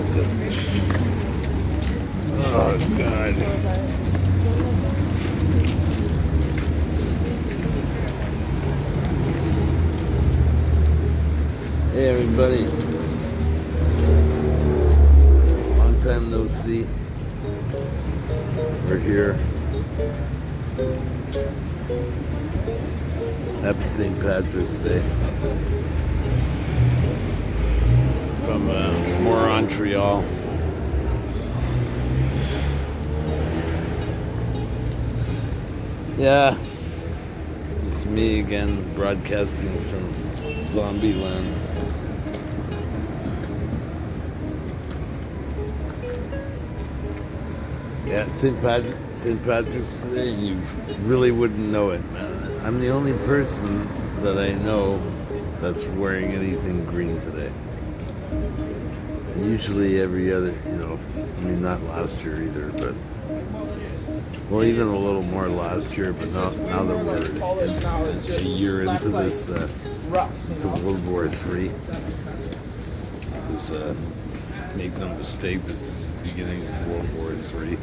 faucet. Oh, God. Hey, everybody. Long time no see. We're here. Happy St. Patrick's Day. From MORONtreal. Yeah, it's me again, broadcasting from Zombie Land. Yeah, St. Patrick's today, and you really wouldn't know it, man. I'm the only person that I know that's wearing anything green today. And usually every other, I mean, not last year either, but, well, even a little more last year, but now that we're a year into this, to World War III, because, make no mistake, this is the beginning of World War III.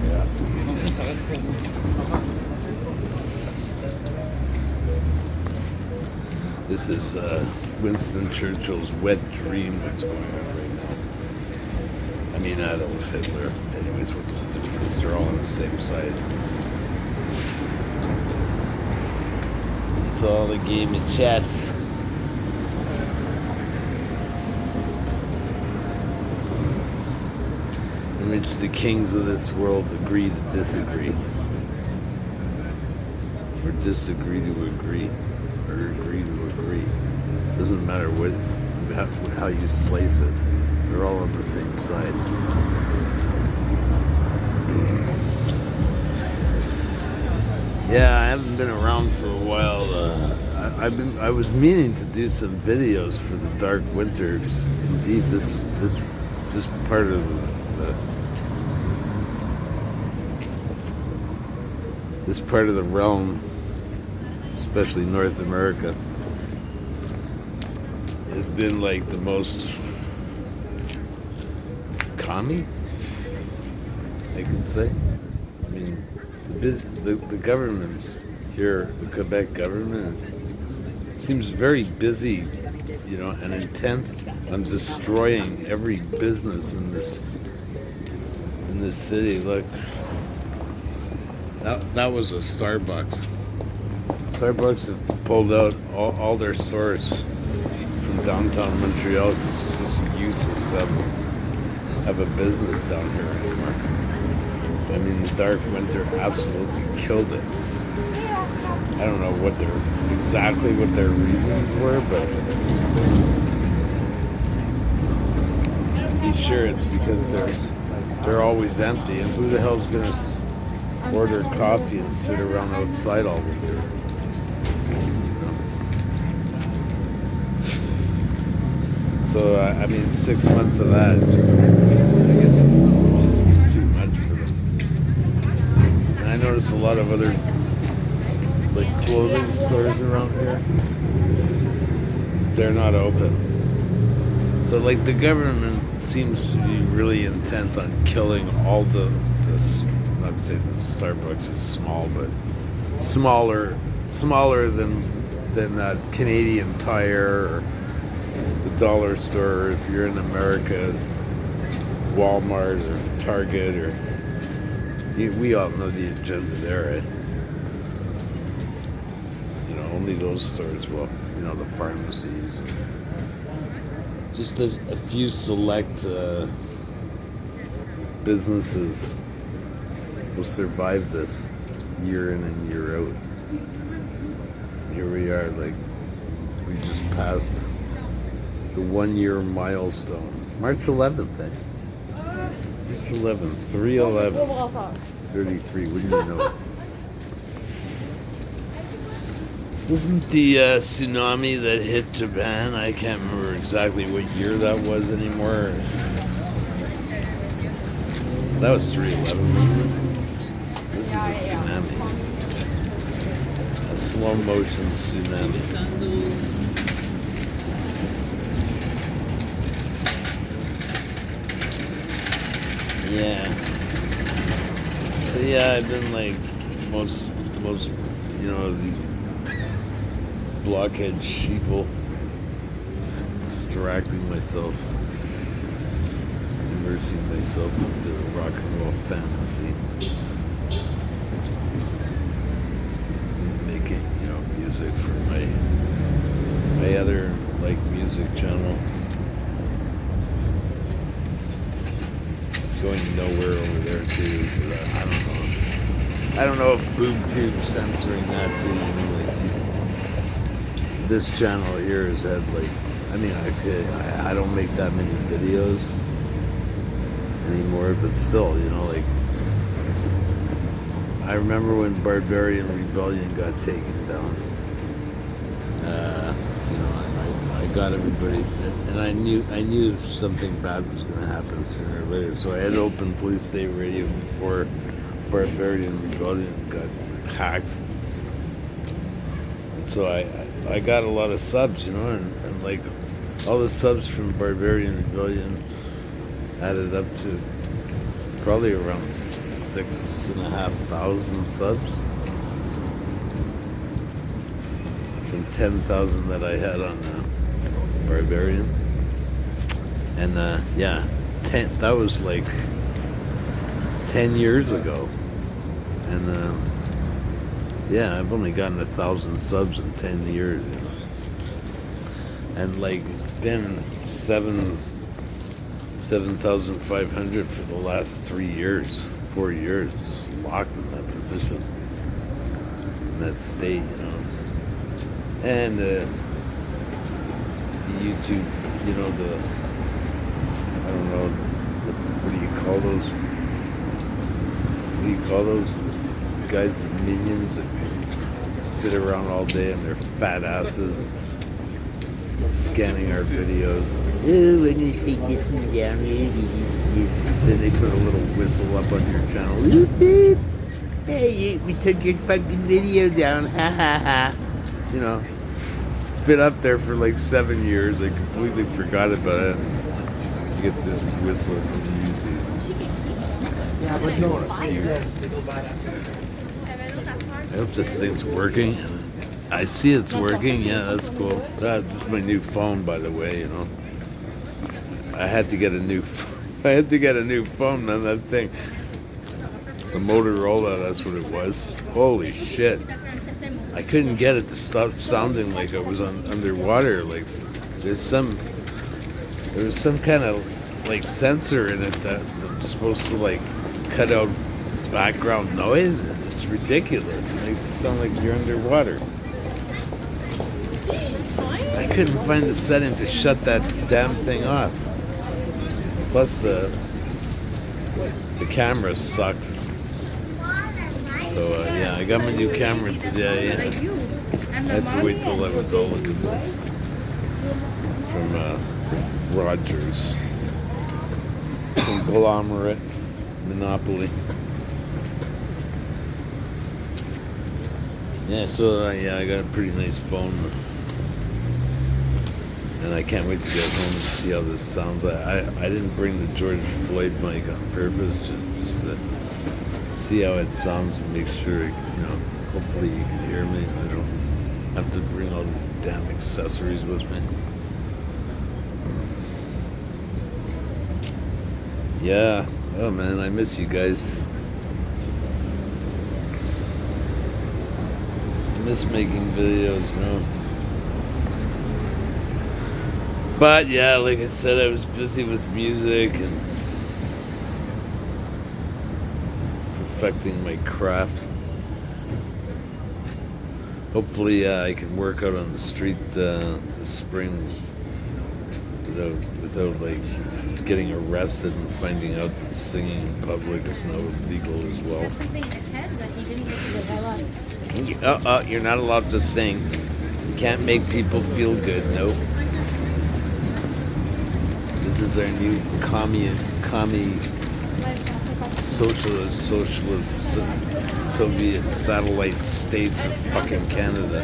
Yeah. This is Winston Churchill's wet dream that's going on right now. I mean, Adolf Hitler. Anyways, what's the difference? They're all on the same side. It's all a game of chess. In which the kings of this world agree to disagree. Or disagree to agree. Or agree to agree. Doesn't matter how you slice it. They're all on the same side. Yeah, I haven't been around for a while. I was meaning to do some videos for the Dark Winters. Indeed, this part of this part of the realm, especially North America, has been like the most commie, I could say. I mean, the government here, the Quebec government, seems very busy, and intent on destroying every business in this city. Look, that was a Starbucks. Starbucks have pulled out all their stores from downtown Montreal because it's just useless to have a business down here anymore. I mean, the Dark Winter absolutely killed it. I don't know exactly what their reasons were, but be sure it's because they're always empty, and who the hell's gonna order coffee and sit around outside all winter? So I mean, 6 months of that, I guess it just was too much for them. And I noticed a lot of other like clothing stores around here, they're not open. So like the government seems to be really intent on killing all this. Not to say that Starbucks is small, but smaller than that Canadian Tire or the dollar store, or if you're in America, Walmart or Target, or we all know the agenda there, right? Only those stores, the pharmacies, just a few select businesses will survive this year in and year out. Here we are, like, we just passed the 1 year milestone. March 11th, eh? March 11th, 3/11, 33, wouldn't you know it? Wasn't the tsunami that hit Japan? I can't remember exactly what year that was anymore. That was 3/11. This is a tsunami. A slow motion tsunami. Yeah. So yeah, I've been like most these blockhead sheeple, distracting myself, immersing myself into rock and roll fantasy, making music for my other music channel. Going nowhere over there too. I don't know if BoobTube's censoring that too. This channel here has had I don't make that many videos anymore, but still, I remember when Barbarian Rebellion got taken down. I got everybody, and I knew something bad was going to happen sooner or later. So I had opened Police State Radio before Barbarian Rebellion got hacked. And so I got a lot of subs, and like all the subs from Barbarian Rebellion added up to probably around 6,500 subs from 10,000 that I had on Barbarian. And that was like 10 years ago. And I've only gotten 1,000 subs in 10 years. And it's been 7,500 for the last 4 years, just locked in that position, in that state, And the YouTube, I don't know, what do you call those guys, the minions that sit around all day on their fat asses scanning our videos. Oh, we're going to take this one down here. Then they put a little whistle up on your channel. Hey, we took your fucking video down. Ha ha ha. It's been up there for 7 years. I completely forgot about it. Get this whistle from YouTube. I hope this thing's working. I see it's working. Yeah, that's cool. This is my new phone, by the way. I had to get a new phone on that thing. The Motorola, that's what it was. Holy shit. I couldn't get it to stop sounding like I was underwater. There was some kind of sensor in it that was supposed to cut out background noise. It's ridiculous. It makes it sound like you're underwater. I couldn't find the setting to shut that damn thing off. Plus the camera sucked. So I got my new camera today. I had to wait till I was old from Rogers, conglomerate, monopoly. Yeah, so I got a pretty nice phone, and I can't wait to get home and see how this sounds. I didn't bring the George Floyd mic on purpose, just to see how it sounds and make sure, hopefully you can hear me. I don't have to bring all these damn accessories with me. Yeah, oh man, I miss you guys. I miss making videos, But yeah, like I said, I was busy with music and perfecting my craft. Hopefully I can work out on the street this spring without getting arrested and finding out that singing in public is now illegal as well. You're not allowed to sing. You can't make people feel good. Nope. This is our new commie Soviet satellite states of fucking Canada.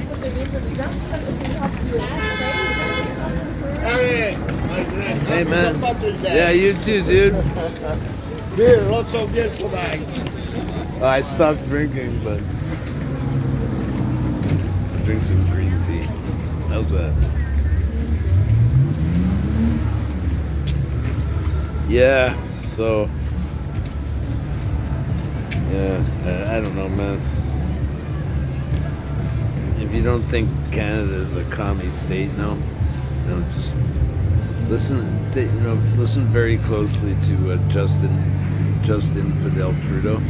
Hey man. Yeah, you too, dude. Beer, lots of beer tonight. I stopped drinking, but I'll drink some green tea. How's that? Yeah, so yeah, I don't know, man. If you don't think Canada is a commie state, just listen very closely to Justin Fidel Trudeau,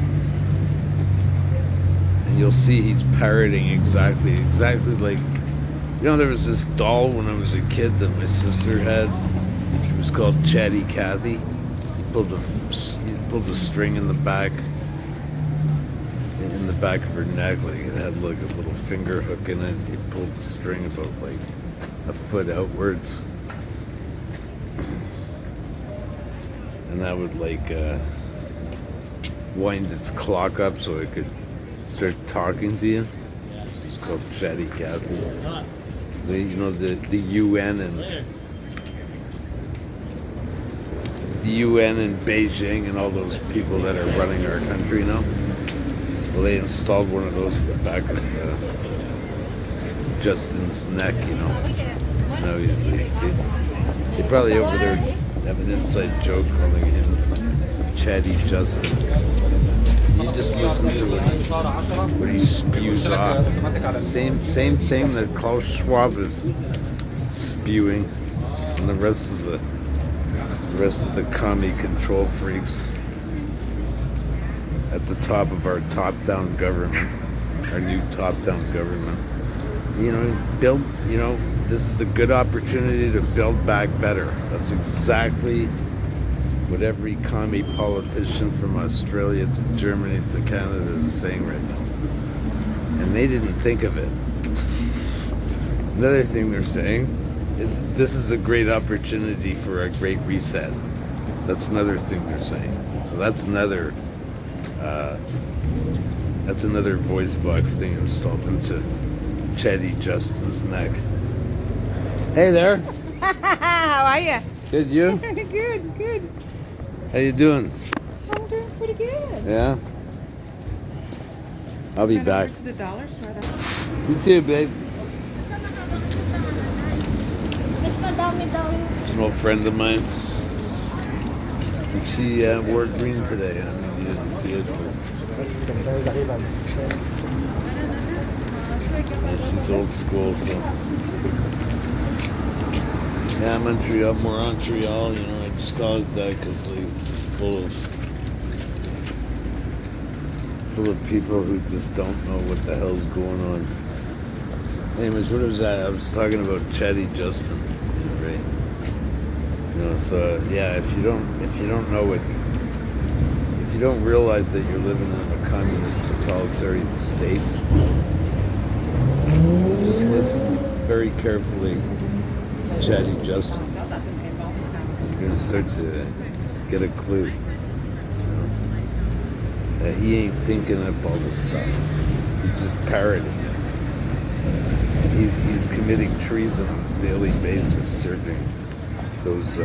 and you'll see he's parroting exactly like, there was this doll when I was a kid that my sister had. She was called Chatty Cathy. He pulled the string in the back of her neck, like it had like a little finger hook in it. He pulled the string about like a foot outwards, and that would like wind its clock up so it could start talking to you. It's called Chatty Cathy. The UN and Beijing and all those people that are running our country now. Well, they installed one of those in the back of Justin's neck, Now they probably over there have an inside joke calling him Chatty Justin. You just listen to what he spews off. Same thing that Klaus Schwab is spewing, and the rest of the commie control freaks at the top of our top-down government, our new top-down government. This is a good opportunity to build back better. That's exactly what every commie politician from Australia to Germany to Canada is saying right now. And they didn't think of it. Another thing they're saying is this is a great opportunity for a great reset. That's another thing they're saying. So that's another voice box thing installed into Chatty Justin's neck. Hey there. How are you? Good, you? Good. How you doing? I'm doing pretty good. Yeah? I'll be back. To the dollar store. You too, babe. It's an old friend of mine. And she wore green today. I mean, you didn't see it. Yeah, she's old school, so. Yeah, MORONtreal, I just call it that because it's full of people who just don't know what the hell's going on. Anyways, what was that? I was talking about Chatty Justin, right? So yeah, if you don't know it, if you don't realize that you're living in a communist totalitarian state, just listen very carefully to Chatty Justin. You're gonna start to get a clue. He ain't thinking up all this stuff. He's just parroting it. He's committing treason on a daily basis, serving those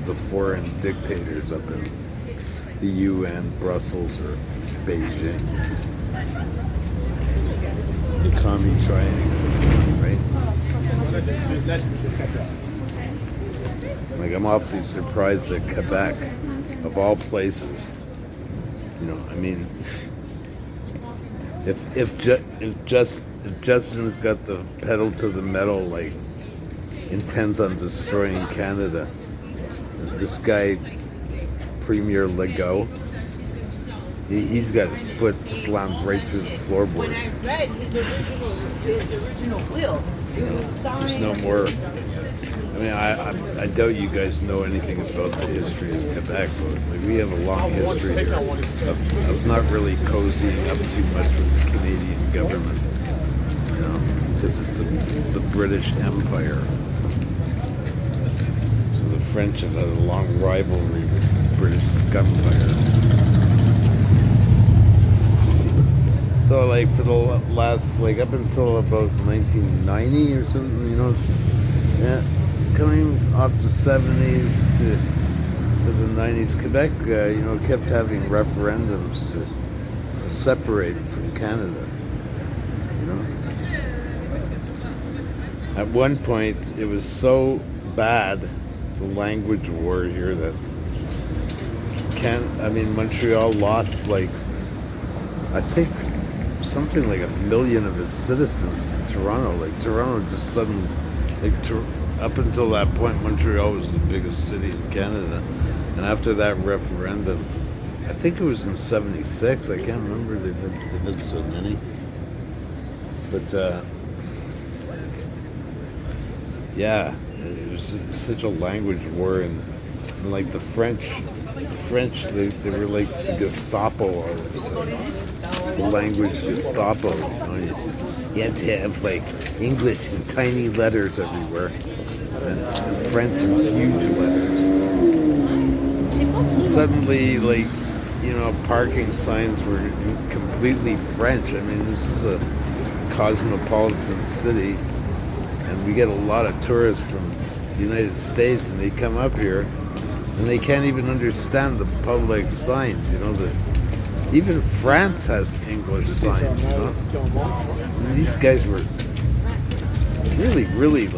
the foreign dictators up in the UN, Brussels, or Beijing. The commie triangle, right? Like, I'm awfully surprised that Quebec, of all places, I mean, if Justin's got the pedal to the metal, like, intends on destroying Canada, this guy, Premier Legault, he's got his foot slammed right through the floorboard. When I read his original will, There's no more. I mean, I doubt you guys know anything about the history of Quebec, but like, we have a long history here of not really cozying up too much with the Canadian government, because it's the British Empire. So the French have had a long rivalry with the British Scumpire. So like for the last like up until about 1990 or something, yeah, coming off the 70s to the 90s, Quebec, kept having referendums to separate from Canada. At one point, it was so bad, the language war here, that Montreal lost I think something like 1 million of its citizens to Toronto. Like Toronto just suddenly, up until that point, Montreal was the biggest city in Canada, and after that referendum, I think it was in '76. I can't remember. They've been so many, but yeah, it was just such a language war, and like the French, they were like the Gestapo all of a sudden. The language Gestapo. You had to have like English in tiny letters everywhere, and French in huge letters. Suddenly, parking signs were completely French. I mean, this is a cosmopolitan city, and we get a lot of tourists from the United States, and they come up here, and they can't even understand the public signs. Even France has English signs. And these guys were really, really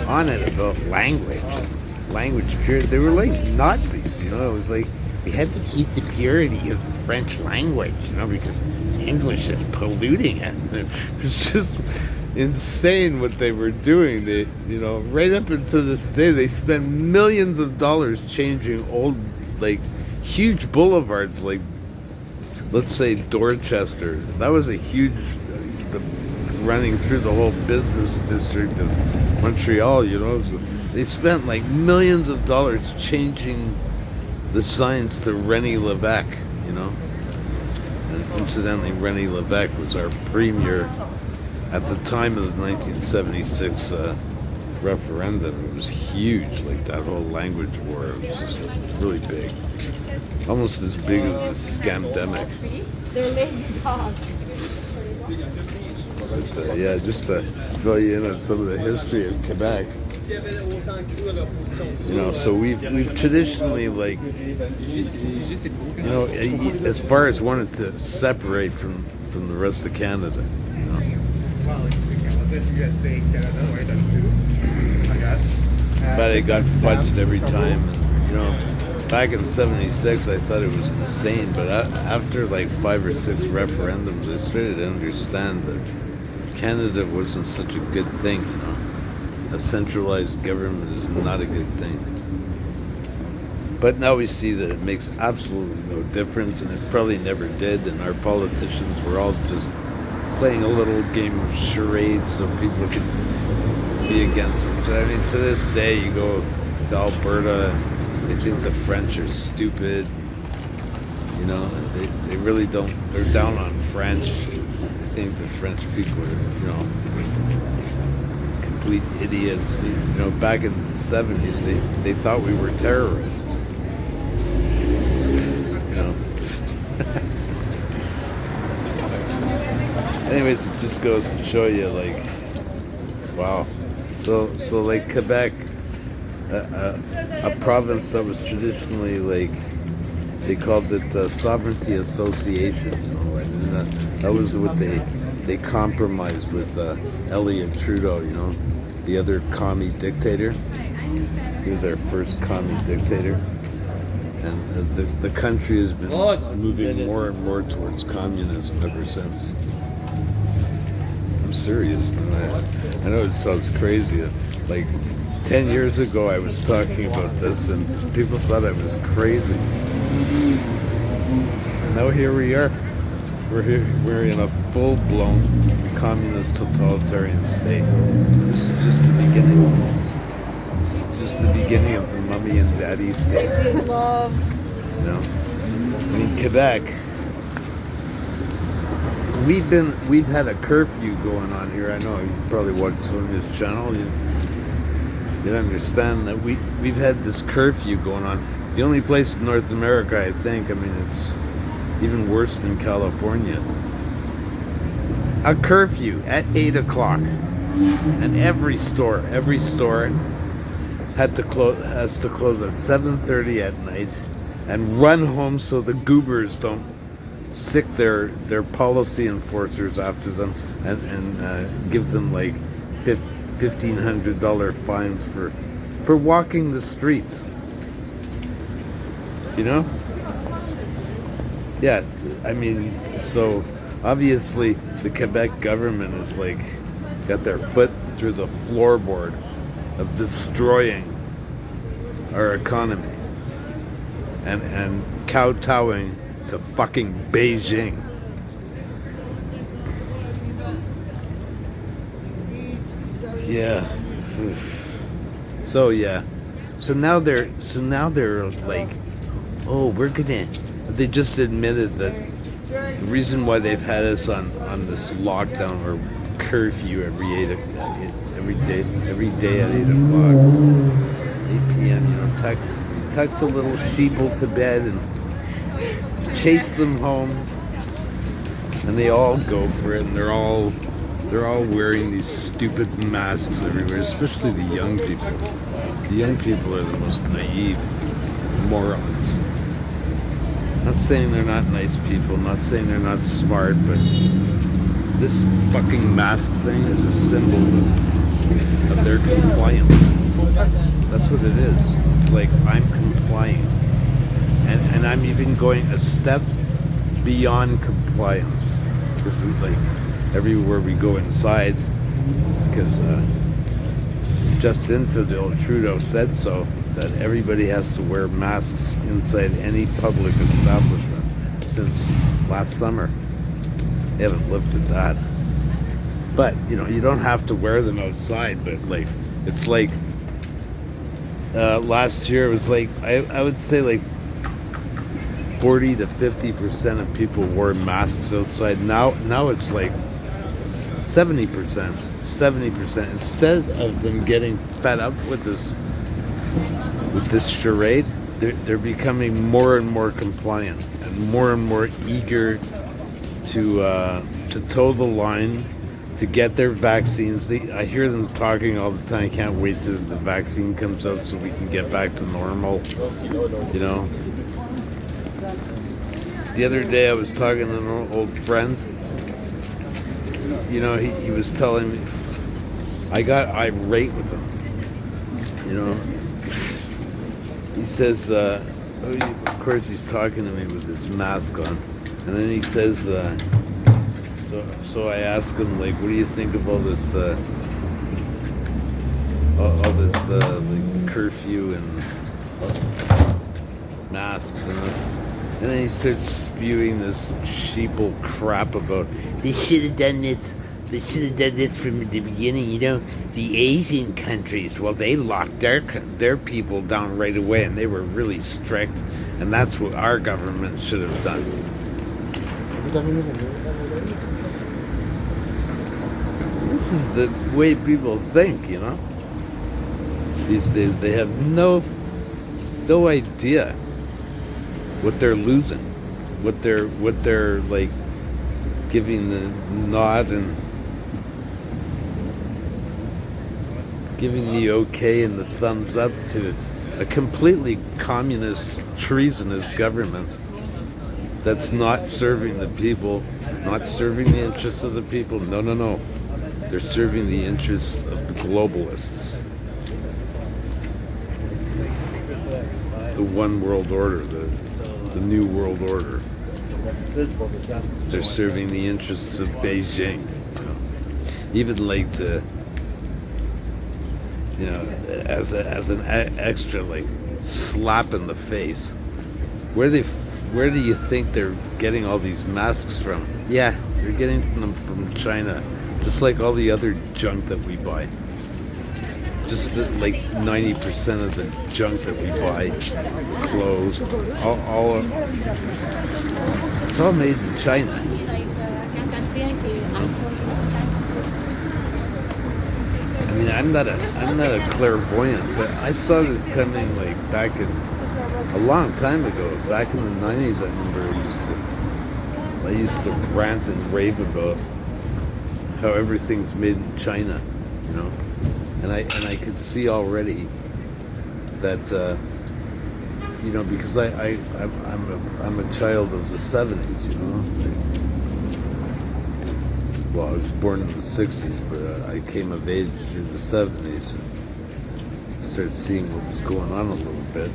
on it about language purity. They were like Nazis. It was like we had to keep the purity of the French language, because English is polluting it. It's just insane what they were doing. They, right up until this day, they spend millions of dollars changing old, huge boulevards, let's say Dorchester. That was a huge, running through the whole business district of Montreal. So they spent millions of dollars changing the signs to René Lévesque. And incidentally, René Lévesque was our premier at the time of the 1976 referendum. It was huge, that whole language war. It was just really big. Almost as big as the scamdemic. They're lazy dogs. But yeah, just to fill you in on some of the history of Quebec. So we've traditionally as far as wanted to separate from the rest of Canada. But it got fudged every time, and back in '76, I thought it was insane. But after 5 or 6 referendums, I started to understand that Canada wasn't such a good thing. A centralized government is not a good thing. But now we see that it makes absolutely no difference, and it probably never did. And our politicians were all just playing a little game of charades so people could be against each other. I mean, to this day, you go to Alberta, and they think the French are stupid. They really don't. They're down on French. They think the French people are, complete idiots. Back in the '70s, they thought we were terrorists. Anyways, it just goes to show you, wow. So Quebec, a province that was traditionally they called it Sovereignty Association. That was what they compromised with Elliott Trudeau. The other commie dictator. He was our first commie dictator, and the country has been moving more and more towards communism ever since. I'm serious, man. I know it sounds crazy. 10 years ago, I was talking about this, and people thought I was crazy. Now here we are. We're in a full-blown communist totalitarian state. This is just the beginning. This is just the beginning of the mummy and daddy state. Love. Quebec. We've had a curfew going on here. I know you probably watched Sonia's channel. You understand that we've had this curfew going on. The only place in North America, I think. I mean, even worse than California. A curfew at 8 o'clock, and every store has to close at 7:30 at night, and run home so the goobers don't sick their policy enforcers after them and give them like $1,500 fines for walking the streets. You know? Yeah, I mean, so obviously the Quebec government is like got their foot through the floorboard of destroying our economy and kowtowing to fucking Beijing. Yeah. So yeah. So now they're like, oh, they just admitted that the reason why they've had us on this lockdown or curfew every day at 8 o'clock, 8 p.m. You know, tuck the little sheeple to bed and chase them home, and they all go for it, and they're all wearing these stupid masks everywhere, especially the young people. The young people are the most naive morons. Not saying they're not nice people, not saying they're not smart, but this fucking mask thing is a symbol of their compliance. That's what it is. It's like, I'm complying. And I'm even going a step beyond compliance. This is like everywhere we go inside, because Just Infidel Trudeau said so, that everybody has to wear masks inside any public establishment since last summer. They haven't lifted that. But, you know, you don't have to wear them outside, but like, it's like, last year it was like, I would say like 40 to 50% of people wore masks outside. Now it's like 70%. Instead of them getting fed up with this charade, they're becoming more and more compliant and more eager to toe the line, to get their vaccines. I hear them talking all the time. I can't wait till the vaccine comes out so we can get back to normal. You know. The other day I was talking to an old friend. You know, he was telling me, I got irate with him. You know, he says, of course he's talking to me with his mask on, and then he says, so I asked him, like, what do you think of all this like curfew and masks and then he starts spewing this sheeple crap about they should have done this from the beginning. You know, the Asian countries, well, they locked their people down right away, and they were really strict, and that's what our government should have done. This is the way people think, you know. These days they have no idea what they're losing, what they're like giving the nod and giving the okay and the thumbs up to a completely communist, treasonous government that's not serving the people, not serving the interests of the people. No. They're serving the interests of the globalists. The one world order, the new world order. They're serving the interests of Beijing. Even like to, you know, as an extra like slap in the face. Where do you think they're getting all these masks from? Yeah, they're getting them from China, just like all the other junk that we buy. Just like 90% of the junk that we buy, clothes, all it's all made in China. I mean, I'm not a clairvoyant, but I saw this coming like back in a long time ago. Back in the 90s, I remember I used to I used to rant and rave about how everything's made in China, you know, and I could see already that you know, because I'm a child of the '70s, you know. Well, I was born in the '60s, but I came of age through the '70s and started seeing what was going on a little bit.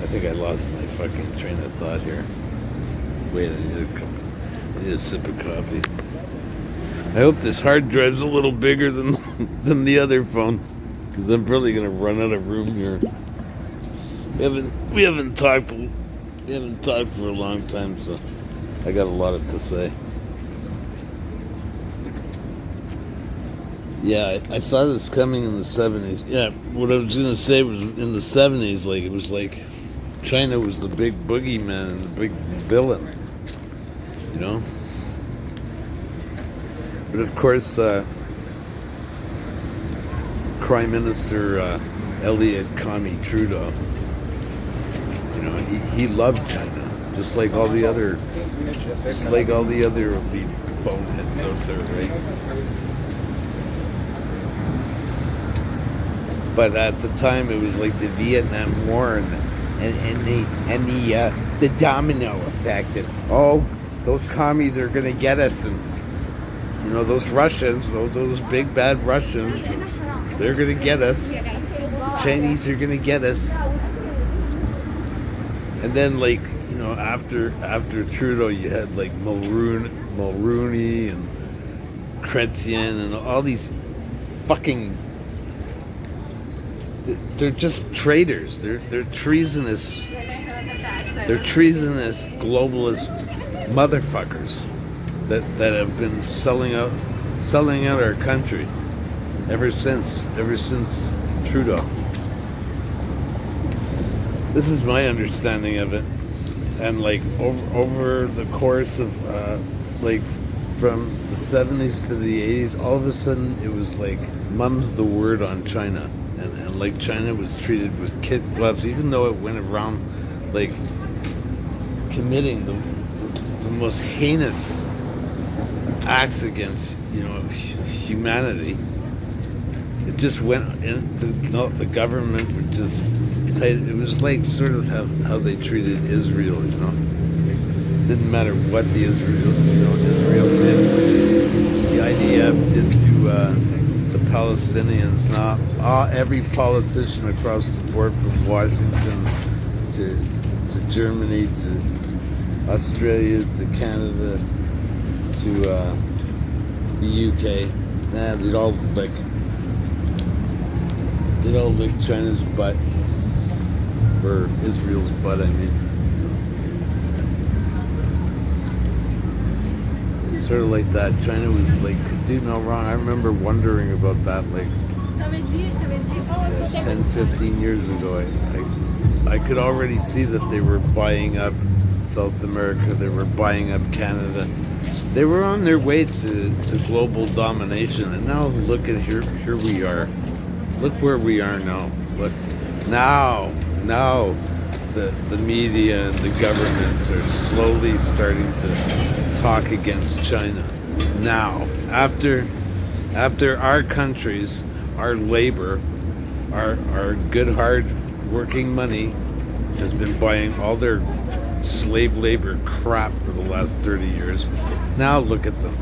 I think I lost my fucking train of thought here. Wait, I need a sip of coffee. I hope this hard drive's a little bigger than the other phone, because I'm probably gonna run out of room here. We haven't talked for a long time, so I got a lot to say. Yeah, I saw this coming in the '70s. Yeah, what I was gonna say was in the '70s, like it was like China was the big boogeyman and the big villain, you know. But of course, Prime Minister Elliott Connie Trudeau, you know, he loved China, just like all the other elite boneheads out there, right? But at the time, it was like the Vietnam War and the domino effect, and those commies are gonna get us, and you know, those Russians, those big bad Russians, they're gonna get us. The Chinese are gonna get us. And then, like, you know, after Trudeau, you had like Mulroney and Chrétien and all these fucking. They're just traitors. They're treasonous. They're treasonous globalist motherfuckers that have been selling out our country ever since Trudeau. This is my understanding of it, and like over the course of like from the '70s to the '80s, all of a sudden it was like mum's the word on China. And like China was treated with kid gloves, even though it went around like committing the most heinous acts against, you know, humanity. It just went into the government would just it was like sort of how they treated Israel, you know. Didn't matter what Israel did, the IDF did to the Palestinians. Now, every politician across the board, from Washington to Germany to Australia to Canada to the UK, they'd all lick China's butt, or Israel's butt, I mean. Sort of like that. China was like, could do no wrong. I remember wondering about that, like 10, 15 years ago. I could already see that they were buying up South America. They were buying up Canada. They were on their way to global domination. And now look at here we are. Look where we are now. Look, now the media and the governments are slowly starting to talk against China. Now, after our countries, our labor, our good hard working money has been buying all their slave labor crap for the last 30 years. Now look at them.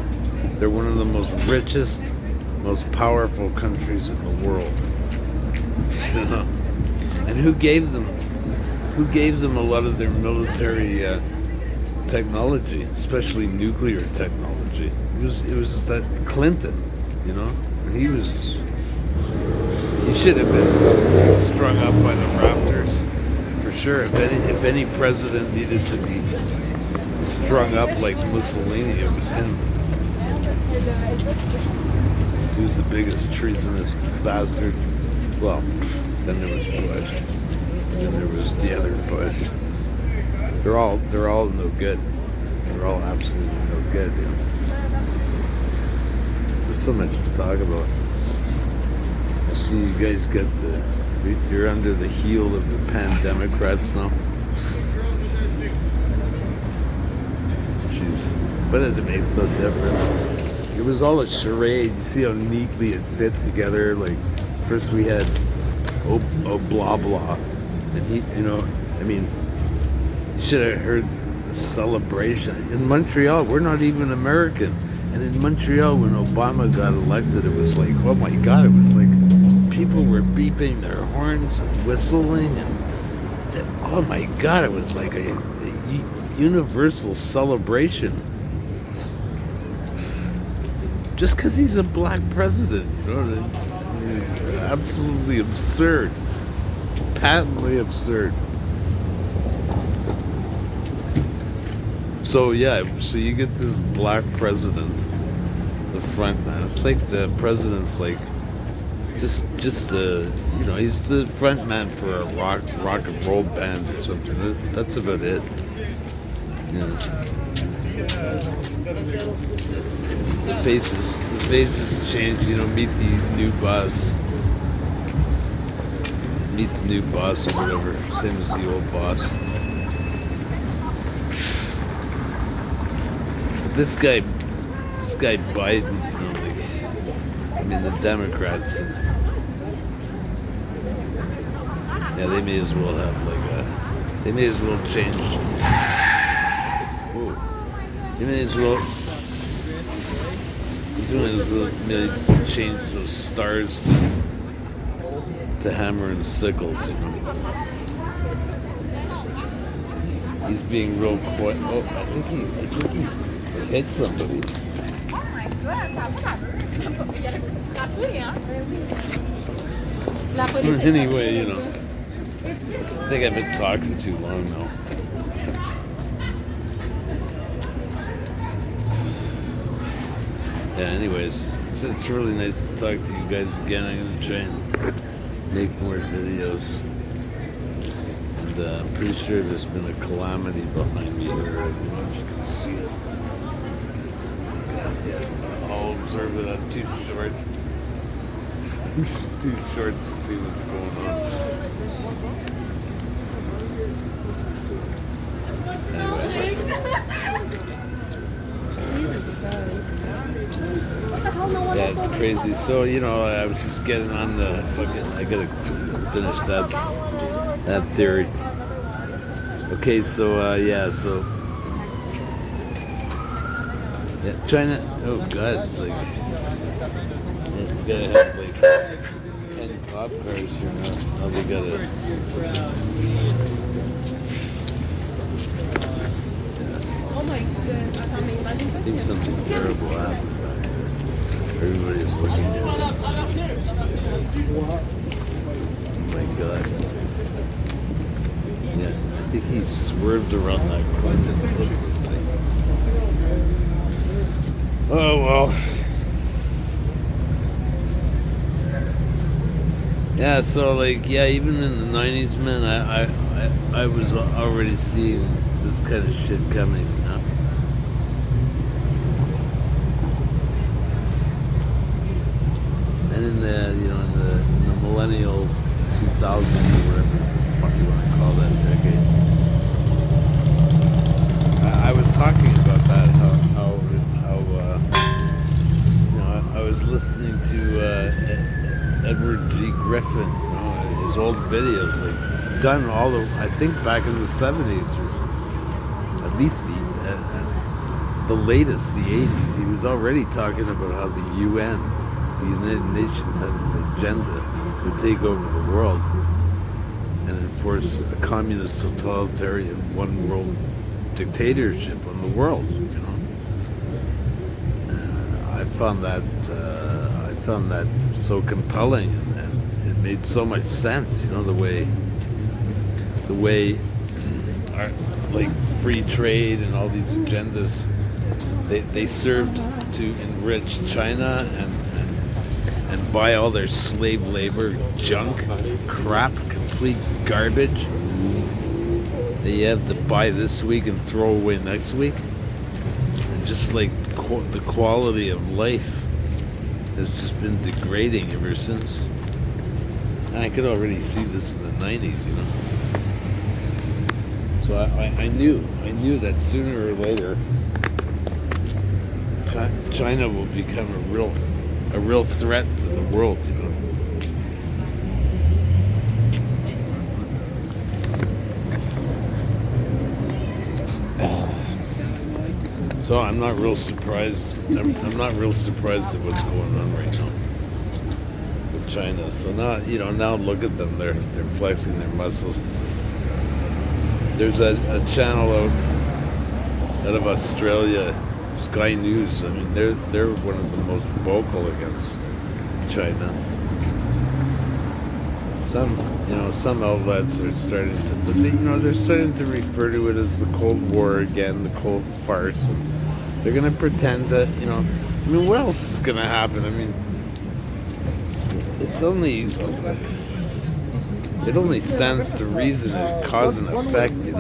They're one of the most richest, most powerful countries in the world. And who gave them a lot of their military technology, especially nuclear technology? It was that Clinton, you know. He should have been strung up by the rafters for sure. If any president needed to be strung up like Mussolini, it was him. He was the biggest treasonous bastard. Well, then there was Bush. Then there was the other Bush. They're all no good. They're all absolutely no good. You know? There's so much to talk about. I see you guys got the You're under the heel of the pandemocrats now. Jeez. But it makes no difference. It was all a charade. You see how neatly it fit together. Like, first we had oh blah blah, and he, I mean, you should have heard the celebration in Montreal. We're not even American, and in Montreal when Obama got elected, it was like, oh my God, it was like people were beeping their horns and whistling, and oh my God, it was like a universal celebration. Just because he's a black president, you know what I mean? It's absolutely absurd. Patently absurd. So yeah, so you get this black president, the front man. It's like the president's like just he's the front man for a rock and roll band or something. That's about it. Yeah. The faces change, meet the new boss or whatever, same as the old boss. But this guy Biden, the Democrats, yeah, they may as well have they may as well change. Whoa. They may as well change those stars to hammer and sickles. He's being real quiet. Oh, I think he hit somebody. Anyway, I think I've been talking too long now. Yeah, anyways, it's really nice to talk to you guys again. I'm going to try and make more videos. And I'm pretty sure there's been a calamity behind me here. I don't know if you can see it. I'll observe it. I'm too short. Too short to see what's going on. Anyway. Yeah, it's crazy. So, I was just getting on the fucking... I gotta finish that theory. Okay, so, yeah, China... Oh, God, it's like... You gotta have, 10 cop cars here now. Now they gotta... Oh my God. I think something terrible happened. Everybody's looking at it. Oh my God. Yeah, I think he swerved around that corner. Oh well. Yeah, so even in the 90s, man, I was already seeing this kind of shit coming, And in the millennial 2000s or whatever the fuck you want to call that decade, I was talking about that. How I was listening to Edward G. Griffin, his old videos, done I think back in the 70s, or at least the latest, the 80s. He was already talking about how the UN. The United Nations had an agenda to take over the world and enforce a communist, totalitarian, one-world dictatorship on the world. I found that so compelling, and it made so much sense. The way our, free trade and all these agendas, they served to enrich China and buy all their slave labor junk, crap, complete garbage that you have to buy this week and throw away next week. And just the quality of life has just been degrading ever since. I could already see this in the 90s, you know. So I knew that sooner or later China will become a real threat to the world, you know. So I'm not real surprised. I'm not real surprised at what's going on right now with China. So now, you know, now look at them. They're flexing their muscles. There's a channel out of Australia, Sky News. I mean, they're one of the most vocal against China. Some outlets are starting to, but they're starting to refer to it as the Cold War again, the Cold Farce. And they're going to pretend that, I mean, what else is going to happen? I mean, it only stands to reason as cause and effect, like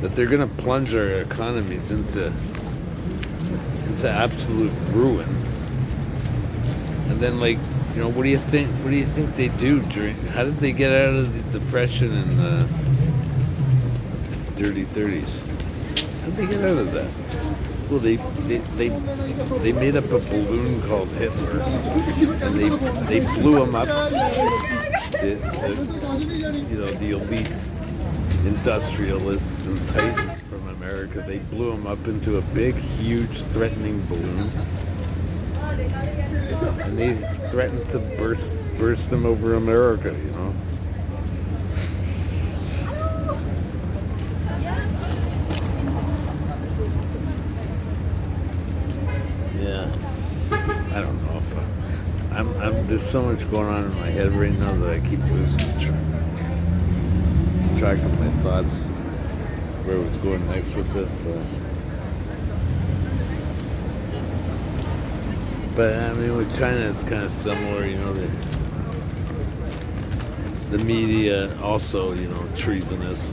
that they're going to plunge our economies into absolute ruin. And then, what do you think? What do you think they do how did they get out of the Depression in the dirty 30s? How did they get out of that? Well, they made up a balloon called Hitler, and they blew him up. The elite industrialists and titans from America, they blew him up into a big, huge, threatening balloon. And they threatened to burst them over America, Yeah, I don't know if there's so much going on in my head right now that I keep losing track of my thoughts, where I was going next with this. But I mean, with China, it's kind of similar, the media also, treasonous.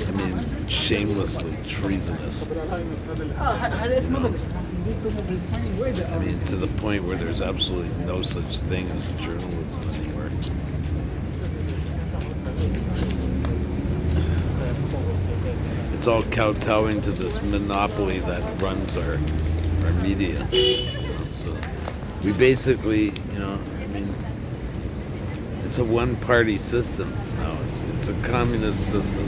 I mean, shamelessly treasonous. I mean, to the point where there's absolutely no such thing as journalism anywhere. It's all kowtowing to this monopoly that runs our media. So we basically, it's a one-party system now. It's a communist system.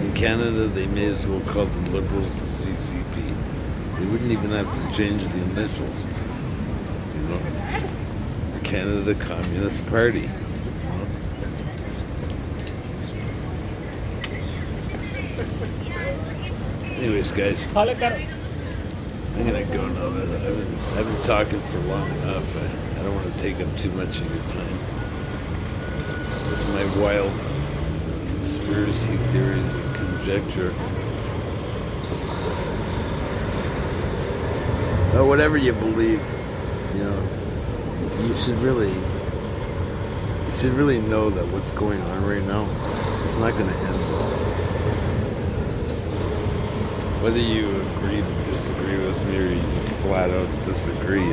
In Canada, they may as well call the Liberals the CCP. They wouldn't even have to change the initials. The Canada Communist Party. Anyways, guys, I'm gonna go now. I've been talking for long enough. I don't want to take up too much of your time. This is my wild conspiracy theories and conjecture. But whatever you believe, you should really know that what's going on right now, it's not going to end well. Whether you agree to disagree with me or you just flat out disagree,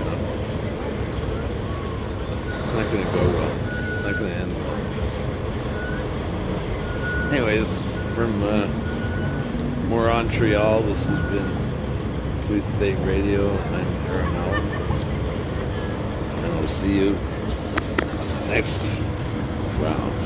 it's not going to go well. It's not going to end well. Anyways, from MORONtreal, this has been Police State Radio. I'm Aaron Allen, and I'll see you next round.